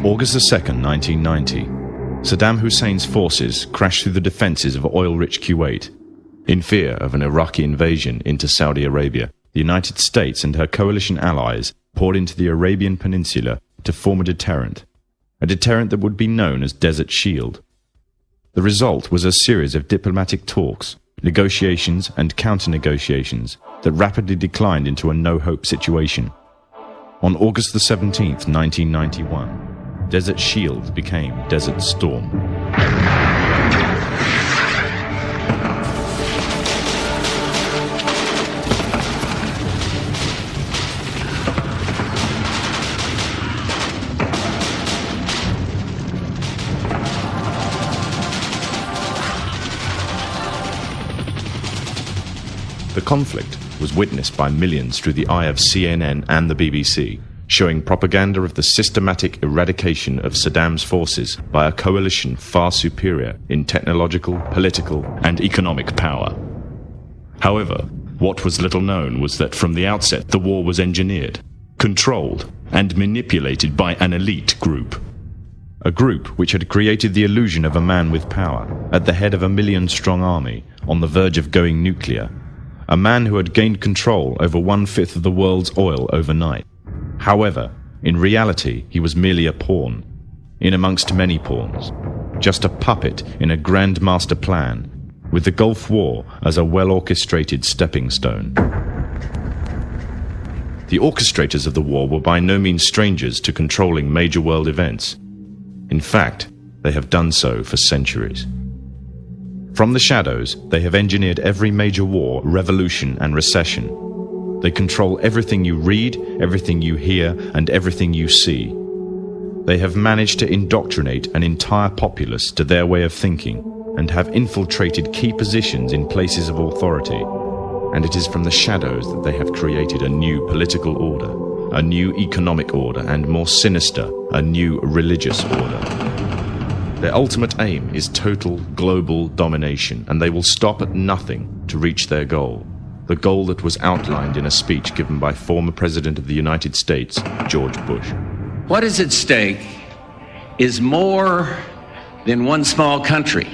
August 2nd, 1990. Saddam Hussein's forces crashed through the defenses of oil-rich Kuwait. In fear of an Iraqi invasion into Saudi Arabia, the United States and her coalition allies poured into the Arabian Peninsula to form a deterrent that would be known as Desert Shield. The result was a series of diplomatic talks, negotiations and counter-negotiations that rapidly declined into a no-hope situation. On August the 17th, 1991, Desert Shield became Desert Storm. The conflict was witnessed by millions through the eye of CNN and the BBC, showing propaganda of the systematic eradication of Saddam's forces by a coalition far superior in technological, political, and economic power. However, what was little known was that from the outset the war was engineered, controlled, and manipulated by an elite group. A group which had created the illusion of a man with power, at the head of a million-strong army, on the verge of going nuclear. A man who had gained control over 1/5 of the world's oil overnight. However, in reality, he was merely a pawn, in amongst many pawns, just a puppet in a grand master plan, with the Gulf War as a well-orchestrated stepping stone. The orchestrators of the war were by no means strangers to controlling major world events. In fact, they have done so for centuries. From the shadows, they have engineered every major war, revolution, and recession. They control everything you read, everything you hear, and everything you see. They have managed to indoctrinate an entire populace to their way of thinking, and have infiltrated key positions in places of authority. And it is from the shadows that they have created a new political order, a new economic order, and more sinister, a new religious order. Their ultimate aim is total global domination, and they will stop at nothing to reach their goal. The goal that was outlined in a speech given by former President of the United States, George Bush. What is at stake is more than one small country.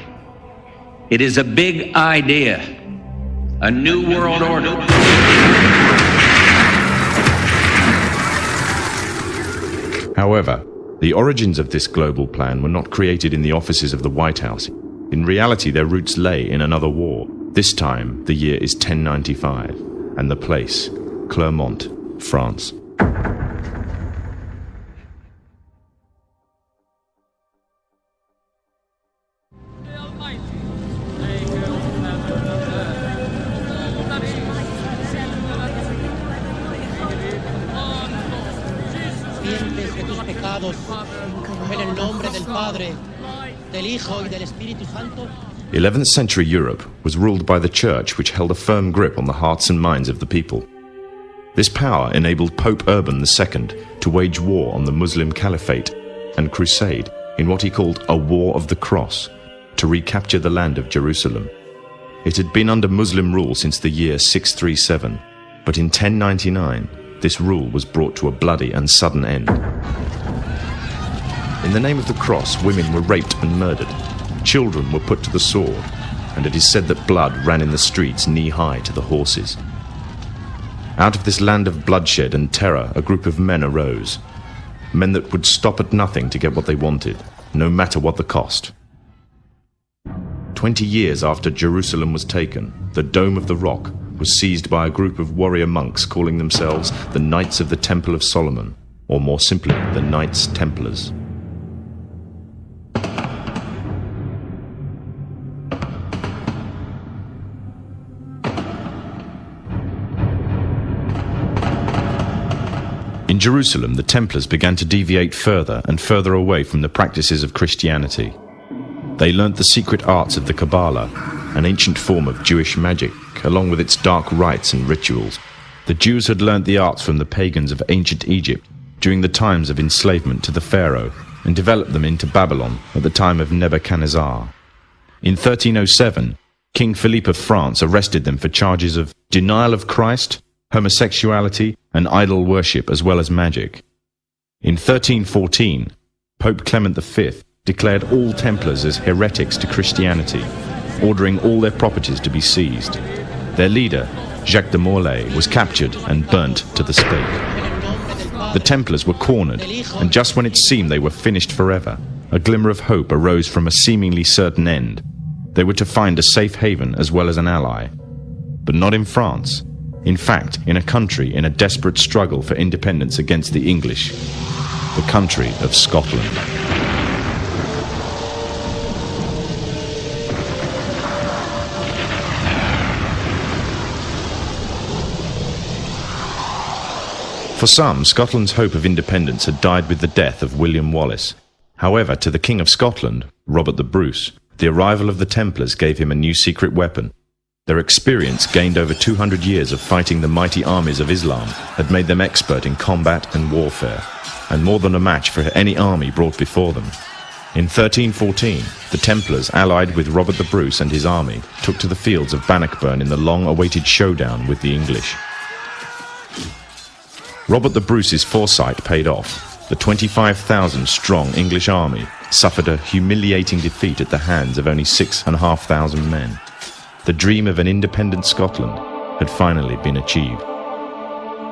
It is a big idea, a new world order. However, the origins of this global plan were not created in the offices of the White House. In reality, their roots lay in another war. This time, the year is 1095, and the place, Clermont, France. De tus pecados, en el nombre del Padre, del Hijo y del Espíritu Santo. 11th century Europe was ruled by the Church, which held a firm grip on the hearts and minds of the people. This power enabled Pope Urban II to wage war on the Muslim Caliphate and crusade in what he called a War of the Cross, to recapture the land of Jerusalem. It had been under Muslim rule since the year 637, but in 1099, this rule was brought to a bloody and sudden end. In the name of the cross, women were raped and murdered. Children were put to the sword, and it is said that blood ran in the streets knee-high to the horses. Out of this land of bloodshed and terror, a group of men arose. Men that would stop at nothing to get what they wanted, no matter what the cost. 20 years after Jerusalem was taken, the Dome of the Rock was seized by a group of warrior monks calling themselves the Knights of the Temple of Solomon, or more simply, the Knights Templars. In Jerusalem, the Templars began to deviate further and further away from the practices of Christianity. They learnt the secret arts of the Kabbalah, an ancient form of Jewish magic, along with its dark rites and rituals. The Jews had learnt the arts from the pagans of ancient Egypt during the times of enslavement to the Pharaoh, and developed them into Babylon at the time of Nebuchadnezzar. In 1307, King Philippe of France arrested them for charges of denial of Christ, homosexuality, and idol worship, as well as magic. In 1314, Pope Clement V declared all Templars as heretics to Christianity, ordering all their properties to be seized. Their leader, Jacques de Molay, was captured and burnt to the stake. The Templars were cornered, and just when it seemed they were finished forever, a glimmer of hope arose from a seemingly certain end. They were to find a safe haven as well as an ally. But not in France. In fact, in a country in a desperate struggle for independence against the English. The country of Scotland. For some, Scotland's hope of independence had died with the death of William Wallace. However, to the King of Scotland, Robert the Bruce, the arrival of the Templars gave him a new secret weapon. Their experience, gained over 200 years of fighting the mighty armies of Islam, had made them expert in combat and warfare, and more than a match for any army brought before them. In 1314, the Templars, allied with Robert the Bruce and his army, took to the fields of Bannockburn in the long-awaited showdown with the English. Robert the Bruce's foresight paid off. The 25,000-strong English army suffered a humiliating defeat at the hands of only 6,500 men. The dream of an independent Scotland had finally been achieved.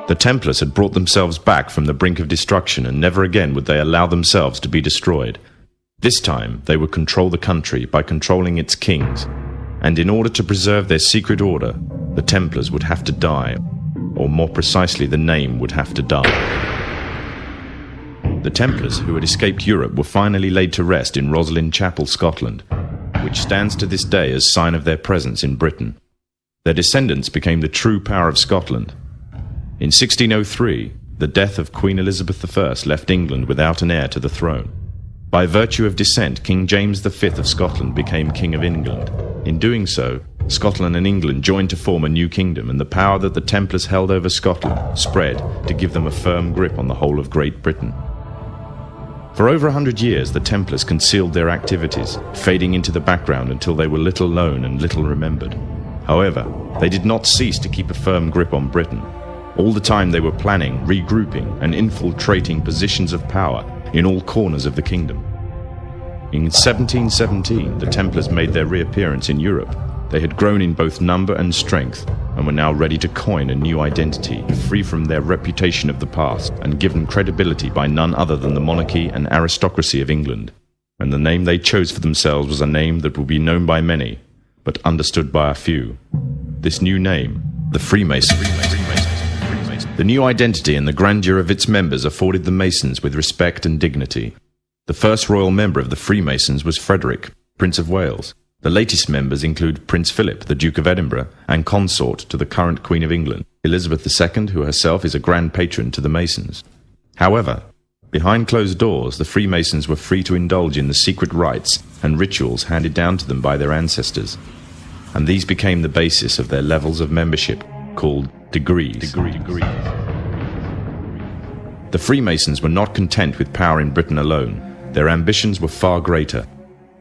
The Templars had brought themselves back from the brink of destruction, and never again would they allow themselves to be destroyed. This time they would control the country by controlling its kings, and in order to preserve their secret order, the Templars would have to die, or more precisely, the name would have to die. The Templars, who had escaped Europe, were finally laid to rest in Rosslyn Chapel, Scotland, which stands to this day as sign of their presence in Britain. Their descendants became the true power of Scotland. In 1603, the death of Queen Elizabeth I left England without an heir to the throne. By virtue of descent, King James V of Scotland became King of England. In doing so, Scotland and England joined to form a new kingdom, and the power that the Templars held over Scotland spread to give them a firm grip on the whole of Great Britain. For over 100 years, the Templars concealed their activities, fading into the background until they were little known and little remembered. However, they did not cease to keep a firm grip on Britain. All the time they were planning, regrouping, and infiltrating positions of power in all corners of the kingdom. In 1717, the Templars made their reappearance in Europe. They had grown in both number and strength, and were now ready to coin a new identity, free from their reputation of the past, and given credibility by none other than the monarchy and aristocracy of England. And the name they chose for themselves was a name that would be known by many, but understood by a few. This new name, the Freemasons. The new identity and the grandeur of its members afforded the Masons with respect and dignity. The first royal member of the Freemasons was Frederick, Prince of Wales. The latest members include Prince Philip, the Duke of Edinburgh, and consort to the current Queen of England, Elizabeth II, who herself is a grand patron to the Masons. However, behind closed doors, the Freemasons were free to indulge in the secret rites and rituals handed down to them by their ancestors, and these became the basis of their levels of membership, called degrees. The Freemasons were not content with power in Britain alone. Their ambitions were far greater.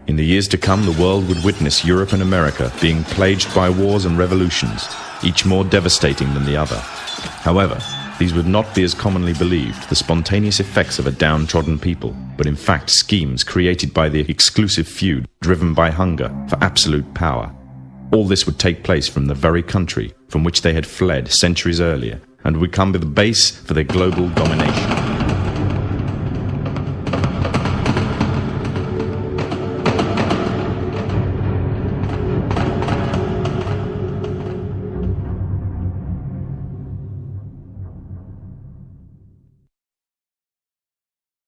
In the years to come, the world would witness Europe and America being plagued by wars and revolutions, each more devastating than the other. However, these would not be as commonly believed, the spontaneous effects of a downtrodden people, but in fact schemes created by the exclusive few, driven by hunger for absolute power. All this would take place from the very country from which they had fled centuries earlier, and would become the base for their global domination.